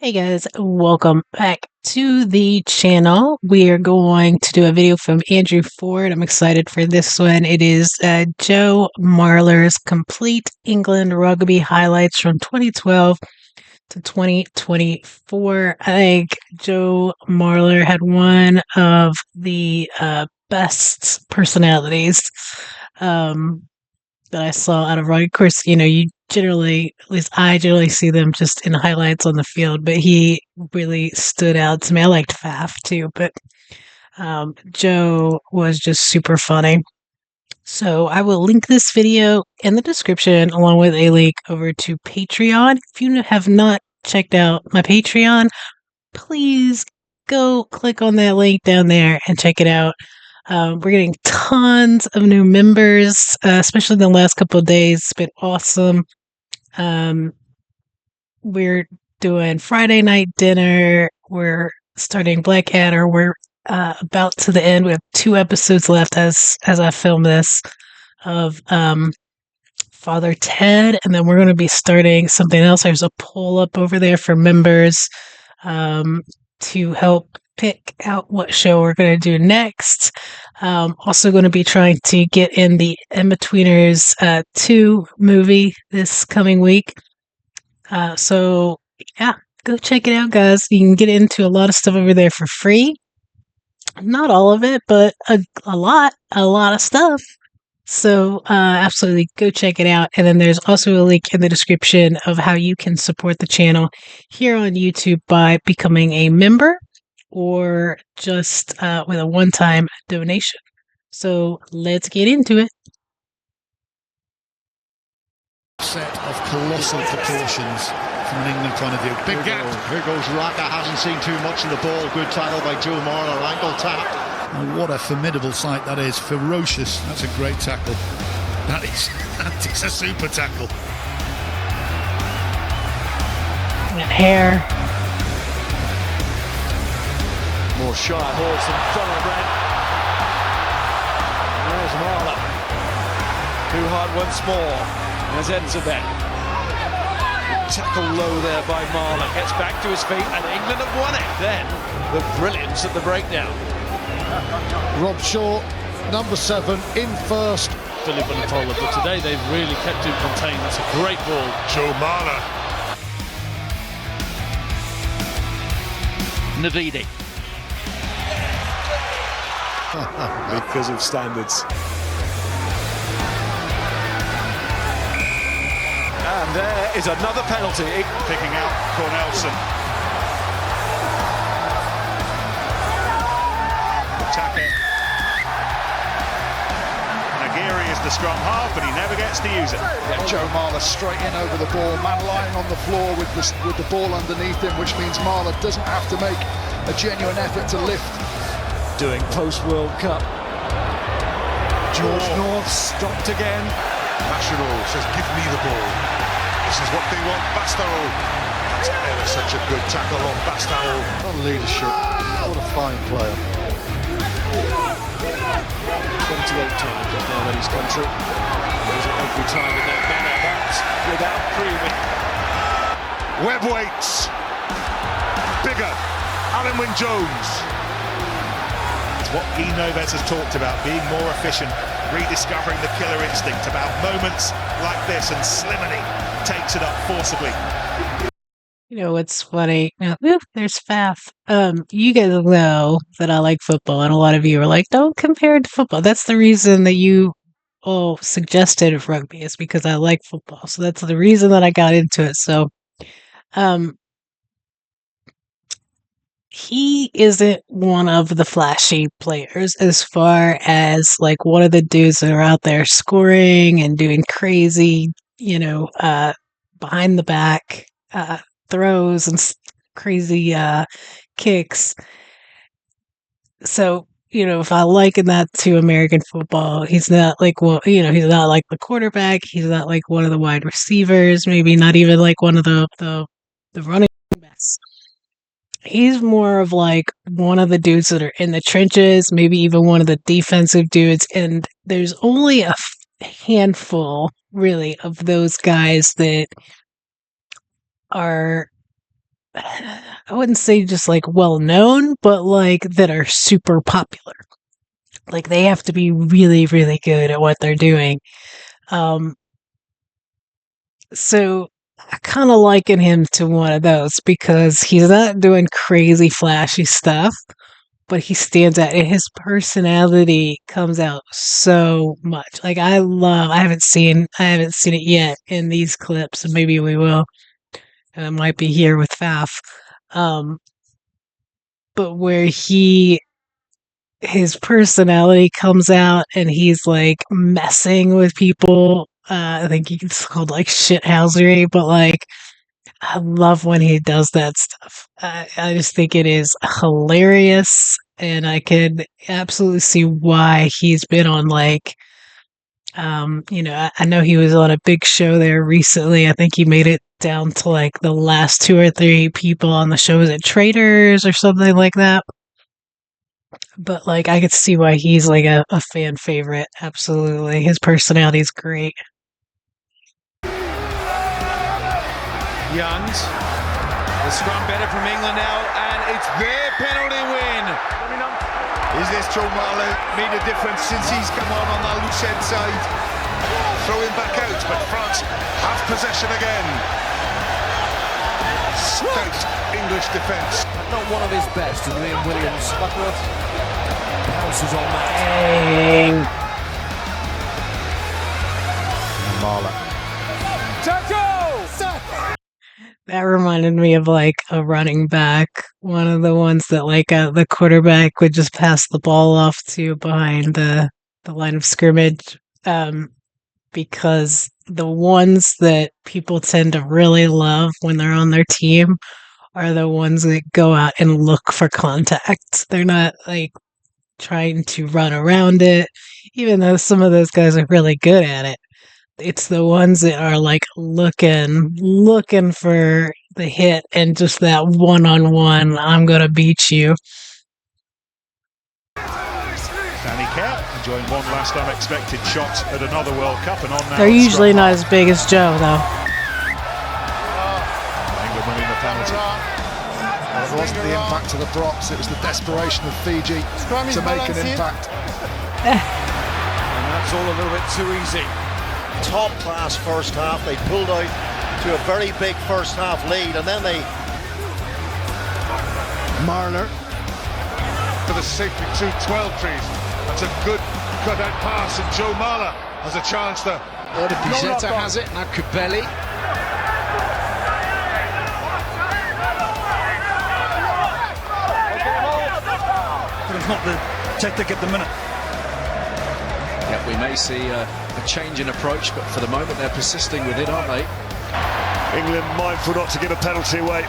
Hey guys, welcome back to the channel. We are going to do a video from Andrew Ford. I'm excited for this one. It is Joe Marler's complete England rugby highlights from 2012 to 2024. I think Joe Marler had one of the best personalities um, that I saw out of rugby. Of course, you generally, at least I generally see them just in highlights on the field, but he really stood out to me. I liked Faf too, but Joe was just super funny. So I will link this video in the description along with a link over to Patreon. If you have not checked out my Patreon, please go click on that link down there and check it out. We're getting tons of new members, especially in the last couple of days. It's been awesome. We're doing Friday night dinner. We're starting Blackadder. We're about to the end. We have 2 episodes left as I film this of Father Ted, and then we're going to be starting something else. There's a poll up over there for members to help pick out what show we're going to do next. Also going to be trying to get in the In-Betweeners 2 movie this coming week. So yeah, go check it out, guys. You can get into a lot of stuff over there for free. Not all of it, but a lot of stuff. So absolutely go check it out. And then there's also a link in the description of how you can support the channel here on YouTube by becoming a member or just with a one-time donation. So let's get into it. Set of colossal proportions from an England point of view. Big gap. Here goes Raka, hasn't seen too much of the ball. Good tackle by Joe Marler, ankle tap. Oh, what a formidable sight that is. Ferocious. That's a great tackle. That is a super tackle. Hair. More sharp balls than thoroughbred. There's Marler. Too hard once more. There's Enzabet. Tackle low there by Marler. Gets back to his feet and England have won it. Then the brilliance at the breakdown. Rob Shaw, number 7, in first. Philip and Toller, but today they've really kept him contained. That's a great ball. Joe Marler. Navidi. Because of standards. And there is another penalty. Picking out Cornelson. Attacker. Nagiri is the strong half, but he never gets to use it. Yeah, Joe Marler straight in over the ball. Man lying on the floor with the ball underneath him, which means Marler doesn't have to make a genuine effort to lift. Doing post-World Cup. George North stopped again. National says, give me the ball. This is what they want, Bastaro. That's ever such a good tackle on Bastaro. On leadership. What a fine player. 28 times at Marley's country. Does it every time in that manner, but without proving. Webb waits. Bigger. Alan Wynne-Jones. It's what Guy Noves has talked about, being more efficient, rediscovering the killer instinct about moments like this, and Slimani takes it up forcibly. You know what's funny? Now, there's Faf. You guys know that I like football, and a lot of you are like, "Don't compare it to football." That's the reason that you all suggested rugby is because I like football. So that's the reason that I got into it. So, he isn't one of the flashy players as far as like one of the dudes that are out there scoring and doing crazy, behind the back throws and crazy kicks. So, if I liken that to American football, he's not like he's not like the quarterback. He's not like one of the wide receivers. Maybe not even like one of the running backs. He's more of like one of the dudes that are in the trenches, maybe even one of the defensive dudes. And there's only a handful, really, of those guys that are I wouldn't say just like well known, but like that are super popular. Like they have to be really, really good at what they're doing. Um, so I kind of liken him to one of those because he's not doing crazy, flashy stuff, but he stands out and his personality comes out so much. Like I haven't seen it yet in these clips, and maybe we will. It might be here with Faf. Um, but where his personality comes out and he's like messing with people. I think it's called like shithousery, but like I love when he does that stuff. I just think it is hilarious, and I could absolutely see why he's been on like, I know he was on a big show there recently. I think he made it down to like the last two or three people on the show. Was it Traders or something like that? But like, I could see why he's like a fan favorite. Absolutely, his personality is great. Youngs, the scrum better from England now, and it's their penalty win. Is this Joe Marler made a difference since he's come on that loose head side? Throwing back out, but France have possession again. Stout English defence. Not one of his best, and Liam Williams pounces on that. Dang. Marler. That reminded me of like a running back, one of the ones that like the quarterback would just pass the ball off to behind the line of scrimmage. Because the ones that people tend to really love when they're on their team are the ones that go out and look for contact. They're not like trying to run around it, even though some of those guys are really good at it. It's the ones that are like looking for the hit and just that one-on-one, I'm gonna beat you. Danny Kerr enjoying one last unexpected shot at another World Cup, and on now. They're usually not as big as Joe, though. England winning the penalty. Well, it wasn't the impact of the props, it was the desperation of Fiji to make an impact. And that's all a little bit too easy. Top class first half. They pulled out to a very big first half lead, and then they Marler For the safety to 12 trees. That's a good cut-out pass, and Joe Marler has a chance to. Pizetta has it, now Kubeli. But it's not the tactic at the minute. Yeah, we may see a change in approach, but for the moment they're persisting with it, aren't they? England mindful not to give a penalty away.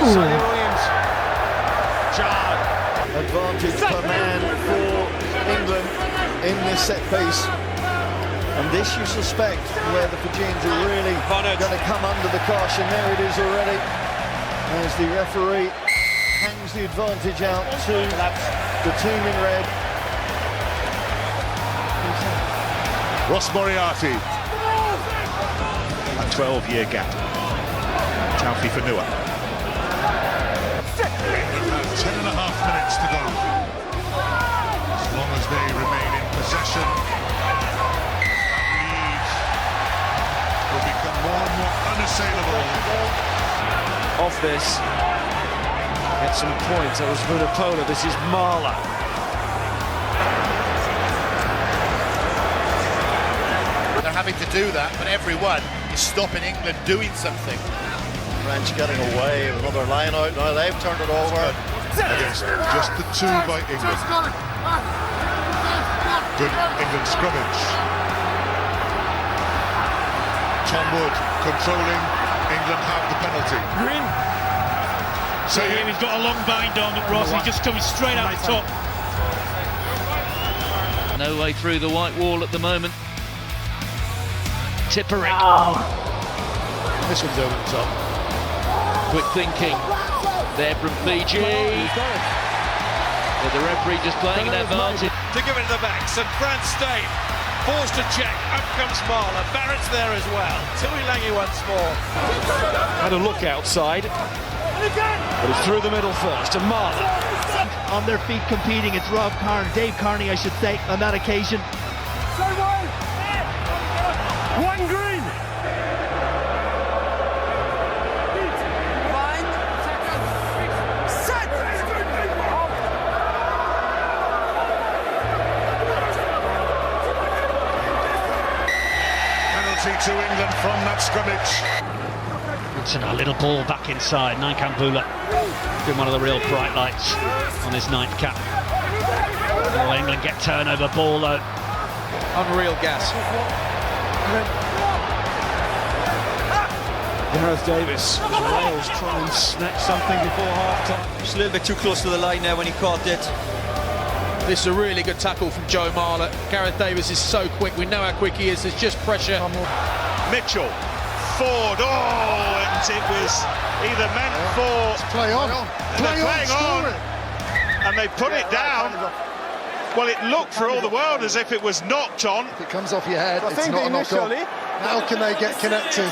Sonny Williams. Jarred. advantage per man for England in this set piece. And this you suspect where the Fijians are really going to come under the caution. There it is already, as the referee hangs the advantage out to the team in red. Ross Moriarty. A 12-year gap. Taufi Fanua. 10.5 minutes to go. As long as they remain in possession, lead will become more and more unassailable. Off this, get some points. That was Vunipola. This is Marler. They're having to do that, but everyone is stopping England doing something. French getting away with another line out. Now they've turned it over. Against just the two by England. Good England scrummage. Tom Wood controlling. England have the penalty. Green. So He's got a long bind on Ross. He's just coming straight out the top. No way through the white wall at the moment. Tipperick. Oh, This one's over the top. Quick thinking there from Fiji. With the referee just playing an advantage. To give it to the backs, and France stay. Forced to check. Up comes Marler. Barrett's there as well. Tuilangi once more. Had a look outside. But it's through the middle first. And Marler. On their feet competing, it's Dave Carney, I should say, on that occasion. One green. To England from that scrimmage. It's a little ball back inside. Naikambula been one of the real bright lights on his ninth cap. Oh, England get turnover ball though. Unreal gas. Gareth Davis. Wales try and snatch something before half-time. Just a little bit too close to the line there when he caught it. This is a really good tackle from Joe Marler. Gareth Davis is so quick. We know how quick he is. There's just pressure. Mitchell, Ford, and it was either meant for... Play on. Playing on. And they put it down. Well, it looked for all the world as if it was knocked on. If it comes off your head, it's not a knock-on. How can they get connected?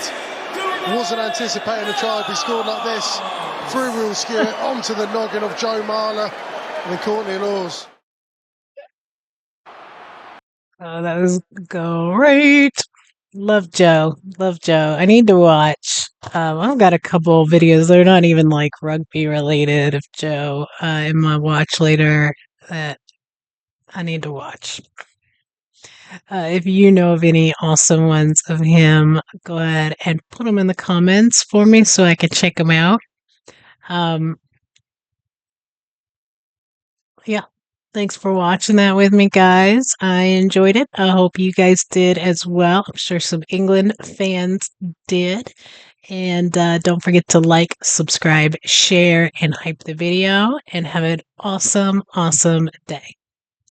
Wasn't anticipating a try to be scored like this. Through-wheel skewer onto the noggin of Joe Marler and Courtney Laws. Oh, that was great. Love Joe. Love Joe. I need to watch. I've got a couple of videos. They're not even like rugby related of Joe in my watch later that I need to watch. If you know of any awesome ones of him, go ahead and put them in the comments for me so I can check them out. Yeah. Thanks for watching that with me, guys. I enjoyed it. I hope you guys did as well. I'm sure some England fans did. And don't forget to like, subscribe, share, and hype the video. And have an awesome, awesome day.